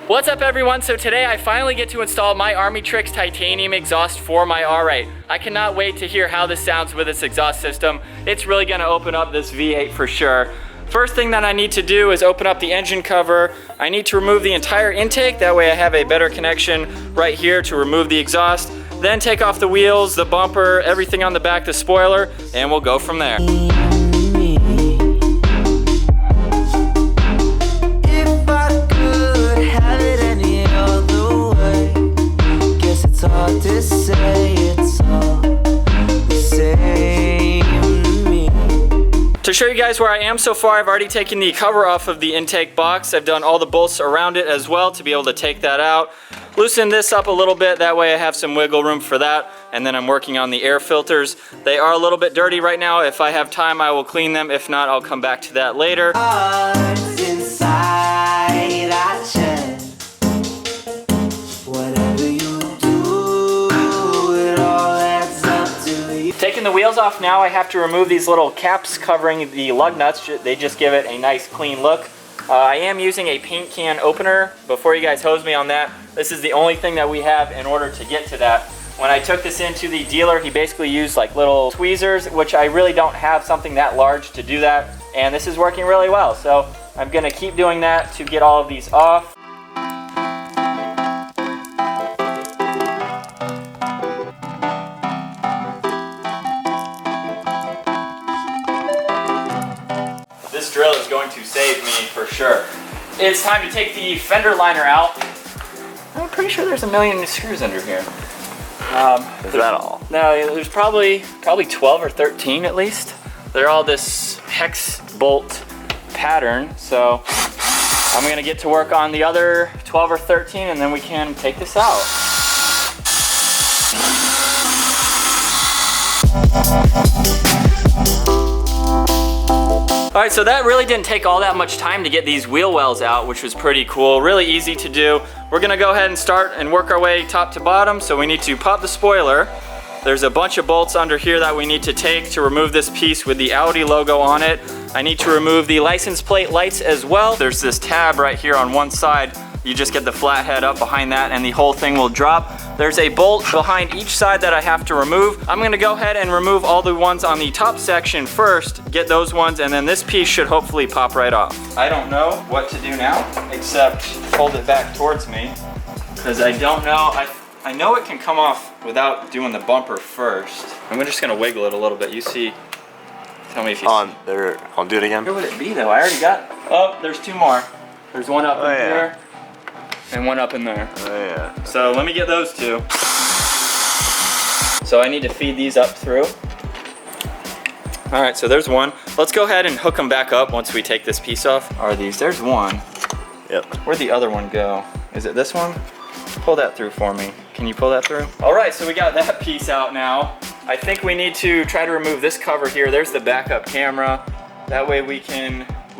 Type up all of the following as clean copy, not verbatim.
What's up everyone? So today I finally get to install my Armytrix titanium exhaust for my R8. I cannot wait to hear how this sounds with this exhaust system. It's really gonna open up this V8 for sure. First thing that I need to do is open up the engine cover. I need to remove the entire intake, that way I have a better connection right here to remove the exhaust. Then take off the wheels, the bumper, everything on the back, the spoiler, and we'll go from there. It's hard to say, it's all the same to me. To show you guys where I am so far, I've already taken the cover off of the intake box. I've done all the bolts around it as well to be able to take that out. Loosen this up a little bit, that way I have some wiggle room for that. And then I'm working on the air filters. They are a little bit dirty right now. If I have time, I will clean them. If not, I'll come back to that later. Inside, I shed. Whatever you do, it all adds up to you. Taking the wheels off now, I have to remove these little caps covering the lug nuts. They just give it a nice clean look. I am using a paint can opener. Before you guys hose me on that, this is the only thing that we have in order to get to that. When I took this into the dealer, he basically used like little tweezers, which I really don't have something that large to do that. And this is working really well. So I'm gonna keep doing that to get all of these off. This drill is going to save me for sure. It's time to take the fender liner out. I'm pretty sure there's a million screws under here. Is that all? No, there's probably 12 or 13 at least. They're all this hex bolt pattern, so I'm gonna get to work on the other 12 or 13 and then we can take this out. All right, so that really didn't take all that much time to get these wheel wells out, which was pretty cool, really easy to do. We're gonna go ahead and start and work our way top to bottom. So we need to pop the spoiler. There's a bunch of bolts under here that we need to take to remove this piece with the Audi logo on it. I need to remove the license plate lights as well. There's this tab right here on one side. You just get the flat head up behind that and the whole thing will drop. There's a bolt behind each side that I have to remove. I'm gonna go ahead and remove all the ones on the top section first, get those ones, and then this piece should hopefully pop right off. I don't know what to do now, except hold it back towards me, because I don't know, I know it can come off without doing the bumper first. I'm just gonna wiggle it a little bit. You see, tell me if you see. There, I'll do it again. Where would it be though? I already got, oh, there's two more. There's one up in here. And one up in there. Oh yeah. So let me get those two. So I need to feed these up through. All right, so there's one. Let's go ahead and hook them back up once we take this piece off. Are these? There's one. Yep. Where'd the other one go? Is it this one? Pull that through for me. Can you pull that through? All right, so we got that piece out now. I think we need to try to remove this cover here. There's the backup camera. That way we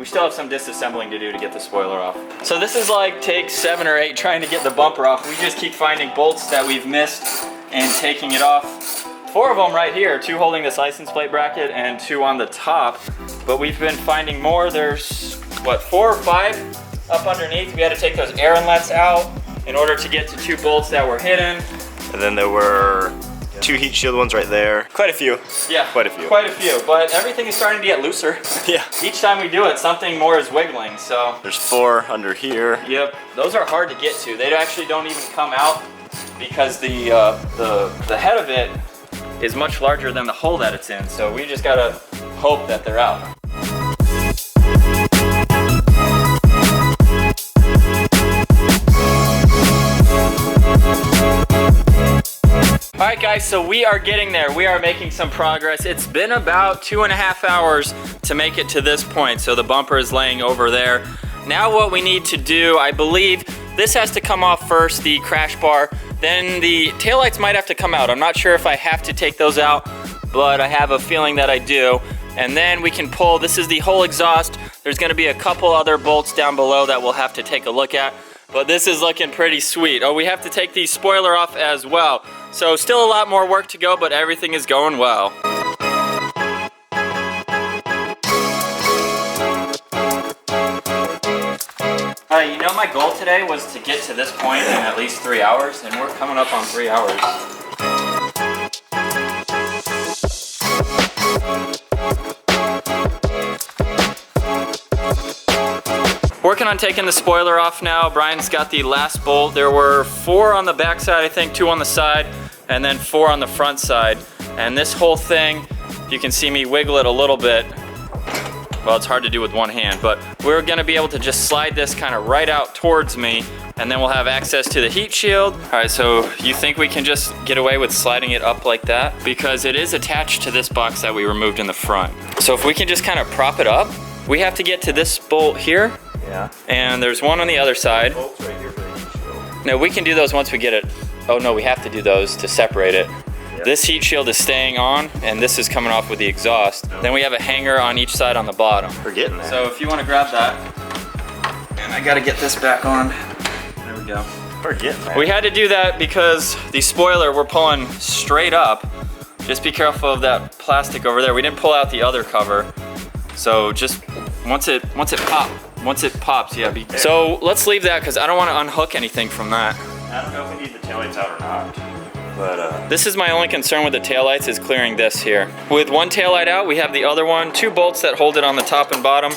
still have some disassembling to do to get the spoiler off. So this is like take 7 or 8 trying to get the bumper off. We just keep finding bolts that we've missed and taking it off. 4 of them right here, 2 holding this license plate bracket and 2 on the top. But we've been finding more. There's, what, 4 or 5 up underneath. We had to take those air inlets out in order to get to 2 bolts that were hidden. And then there were 2 heat shield ones right there. Quite a few. Yeah, quite a few. Quite a few, but everything is starting to get looser. Yeah. Each time we do it, something more is wiggling, so. There's 4 under here. Yep, those are hard to get to. They actually don't even come out because the head of it is much larger than the hole that it's in, so we just gotta hope that they're out. All right guys, so we are getting there. We are making some progress. It's been about 2.5 hours to make it to this point. So the bumper is laying over there. Now what we need to do, I believe this has to come off first, the crash bar. Then the taillights might have to come out. I'm not sure if I have to take those out, but I have a feeling that I do. And then we can pull, this is the whole exhaust. There's gonna be a couple other bolts down below that we'll have to take a look at. But this is looking pretty sweet. Oh, we have to take the spoiler off as well. So still a lot more work to go, but everything is going well. All You know, my goal today was to get to this point in at least 3 hours, and we're coming up on 3 hours. Working on taking the spoiler off now. Brian's got the last bolt. There were 4 on the back side, I think, 2 on the side, and then 4 on the front side. And this whole thing, you can see me wiggle it a little bit. Well, it's hard to do with one hand, but we're gonna be able to just slide this kind of right out towards me, and then we'll have access to the heat shield. All right, so you think we can just get away with sliding it up like that? Because it is attached to this box that we removed in the front. So if we can just kind of prop it up, we have to get to this bolt here. Yeah. And there's one on the other side. Bolts right here for the heat shield. No, we can do those once we get it. Oh no, we have to do those to separate it. Yep. This heat shield is staying on, and this is coming off with the exhaust. Then we have a hanger on each side on the bottom. We're getting there. So if you want to grab that, and I gotta get this back on. There we go. We're getting there. We had to do that because the spoiler we're pulling straight up. Just be careful of that plastic over there. We didn't pull out the other cover. So just once it pops, yeah. So let's leave that because I don't want to unhook anything from that. I don't know if we need the taillights out or not, but This is my only concern with the taillights is clearing this here. With one taillight out, we have the other one, 2 bolts that hold it on the top and bottom,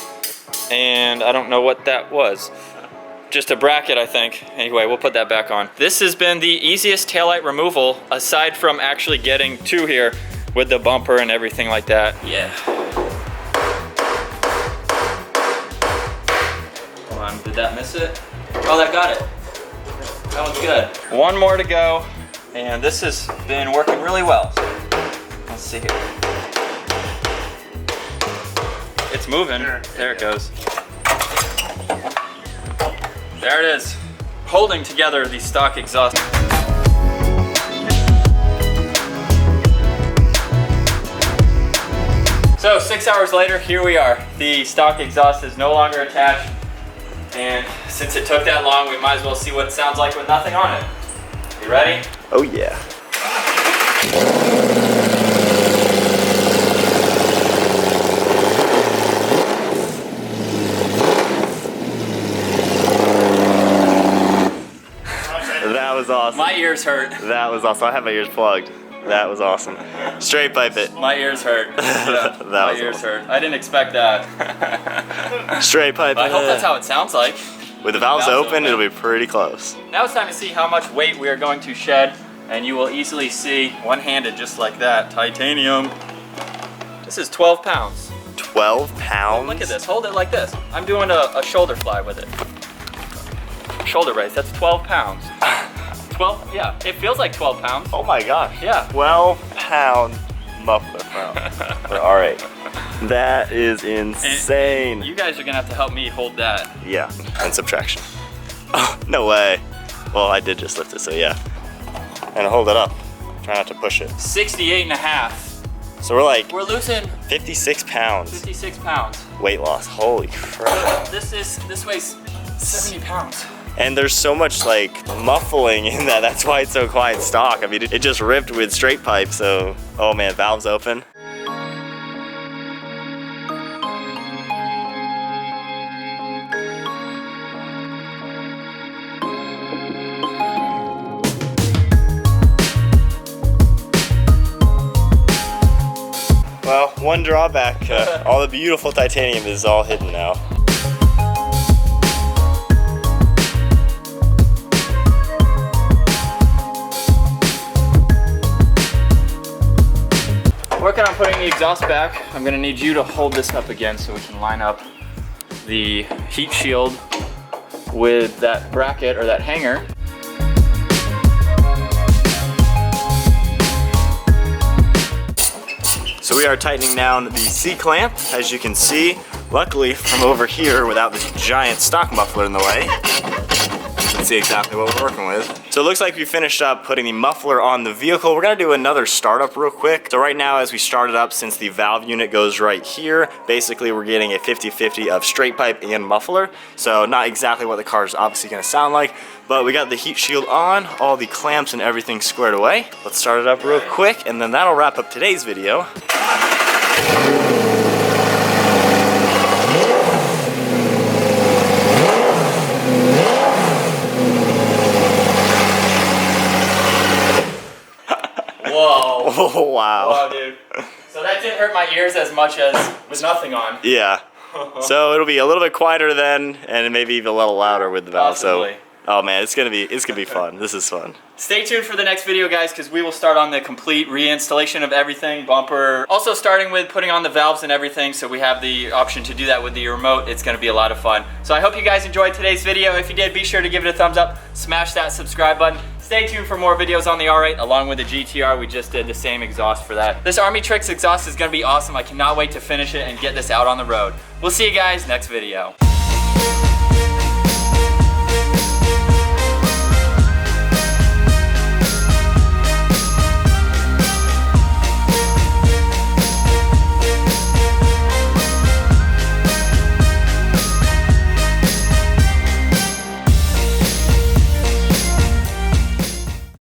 and I don't know what that was. Just a bracket, I think. Anyway, we'll put that back on. This has been the easiest taillight removal aside from actually getting to here with the bumper and everything like that. Yeah. Hold on, did that miss it? Oh, that got it. That was good. One more to go, and this has been working really well. Let's see here. It's moving. There it goes. There it is. Holding together the stock exhaust. So 6 hours later, here we are. The stock exhaust is no longer attached. And since it took that long, we might as well see what it sounds like with nothing on it. You ready? oh yeah. That was awesome. My ears hurt. That was awesome. I have my ears plugged. That was awesome. Straight pipe it. My ears hurt. Yeah, That my was ears awesome. hurt. I didn't expect that. Straight pipe I it. hope that's how it sounds like. With the valves Valves open, open. it'll be pretty close. Now it's time to see how much weight we are going to shed, and you will easily see one-handed just like that. Titanium. This is 12 pounds. 12 pounds? Look at this. Hold it like this. I'm doing a shoulder fly with it. Shoulder raise. That's 12 pounds. 12? Yeah. It feels like 12 pounds. Oh my gosh. Yeah. 12 pound muffler for R8. That is insane. You guys are gonna have to help me hold that. Yeah, and subtraction. Oh, no way. Well, I did just lift it, so yeah. And hold it up. Try not to push it. 68 and a half. So we're like We're losing 56 pounds 56 pounds. weight loss. Holy crap. This weighs 70 pounds. And there's so much like muffling in that. That's why it's so quiet stock. I mean, it just ripped with straight pipe. So, oh man, valves open. Well, one drawback, all the beautiful titanium is all hidden now. Working on putting the exhaust back. I'm gonna need you to hold this up again so we can line up the heat shield with that bracket or that hanger. So we are tightening down the C-clamp, as you can see. Luckily, from over here, without this giant stock muffler in the way, you can see exactly what we're working with. So it looks like we finished up putting the muffler on the vehicle. We're gonna do another startup real quick. So right now, as we start it up, since the valve unit goes right here, basically we're getting a 50-50 of straight pipe and muffler. So not exactly what the car is obviously gonna sound like, but we got the heat shield on, all the clamps and everything squared away. Let's start it up real quick, and then that'll wrap up today's video. Oh, wow. Wow, dude. So that didn't hurt my ears as much as with nothing on. Yeah. So it'll be a little bit quieter then, and maybe even a little louder with the valve. Possibly. So, oh man, it's gonna be fun. This is fun. Stay tuned for the next video, guys, because we will start on the complete reinstallation of everything, bumper. Also starting with putting on the valves and everything, so we have the option to do that with the remote. It's gonna be a lot of fun. So I hope you guys enjoyed today's video. If you did, be sure to give it a thumbs up, smash that subscribe button. Stay tuned for more videos on the R8 along with the GTR. We just did the same exhaust for that. This Armytrix exhaust is gonna be awesome. I cannot wait to finish it and get this out on the road. We'll see you guys next video.